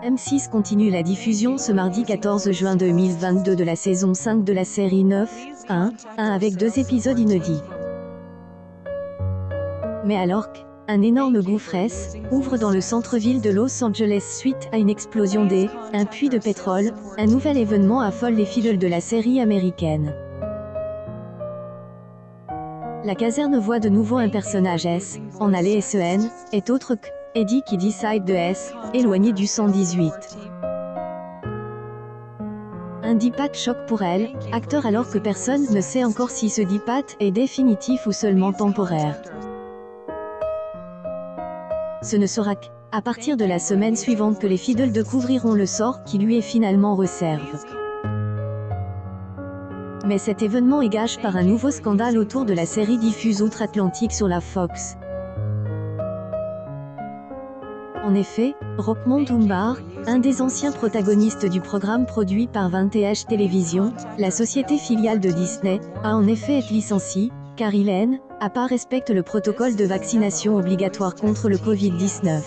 M6 continue la diffusion ce mardi 14 juin 2022 de la saison 5 de la série 9-1 avec 2 épisodes inédits. Mais alors qu'un énorme gouffre ouvre dans le centre-ville de Los Angeles suite à une explosion un puits de pétrole, un nouvel événement affole les fidèles de la série américaine. La caserne voit de nouveau un personnage en aller SEN, est autre que Eddie qui décide de éloigné du 118. Un dipat choc pour elle, acteur alors que personne ne sait encore si ce dipat est définitif ou seulement temporaire. Ce ne sera qu'à partir de la semaine suivante que les fidèles découvriront le sort qui lui est finalement réservé. Mais cet événement est gâché par un nouveau scandale autour de la série diffuse outre-Atlantique sur la Fox. En effet, Roquemont Dumbar, un des anciens protagonistes du programme produit par 20th Television, la société filiale de Disney, a en effet été licencié, car il n'a pas respecté le protocole de vaccination obligatoire contre le Covid-19.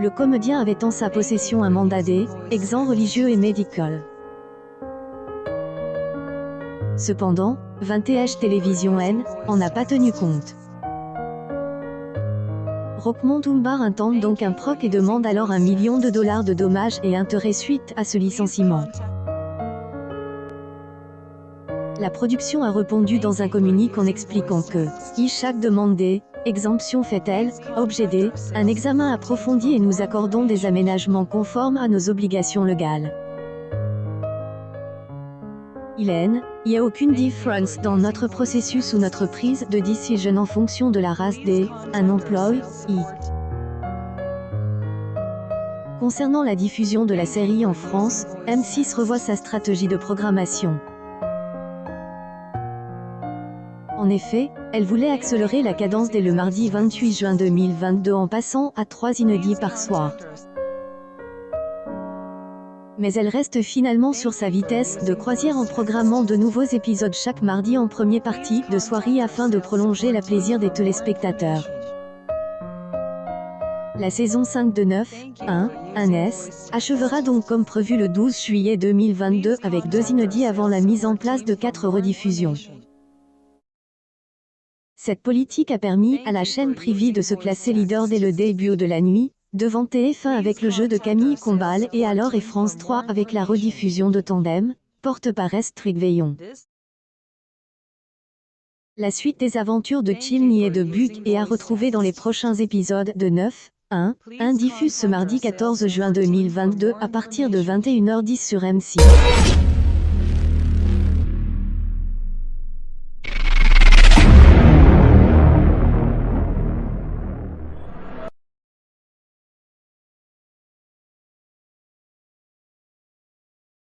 Le comédien avait en sa possession un mandat d'exemple religieux et médical. Cependant, 20th Television en a pas tenu compte. Roquemont Dumbar intente donc un proc et demande alors $1 million de dommages et intérêts suite à ce licenciement. La production a répondu dans un communiqué en expliquant que chaque demande d'exemption fait-elle objet d'un examen approfondi et nous accordons des aménagements conformes à nos obligations légales. Il n'y a aucune différence dans notre processus ou notre prise de décision en fonction de la race d'un employé. Concernant la diffusion de la série en France, M6 revoit sa stratégie de programmation. En effet, elle voulait accélérer la cadence dès le mardi 28 juin 2022 en passant à 3 inédits par soir. Mais elle reste finalement sur sa vitesse de croisière en programmant de nouveaux épisodes chaque mardi en première partie de soirée afin de prolonger le plaisir des téléspectateurs. La saison 5 de 9-1 achèvera donc comme prévu le 12 juillet 2022 avec 2 inédits avant la mise en place de 4 rediffusions. Cette politique a permis à la chaîne privée de se classer leader dès le début de la nuit, devant TF1 avec le jeu de Camille Combal et alors et France 3 avec la rediffusion de Tandem, porte par Estrid Veillon. La suite des aventures de Chimney et de Buck est à retrouver dans les prochains épisodes de 9-1 diffuse ce mardi 14 juin 2022 à partir de 21h10 sur M6.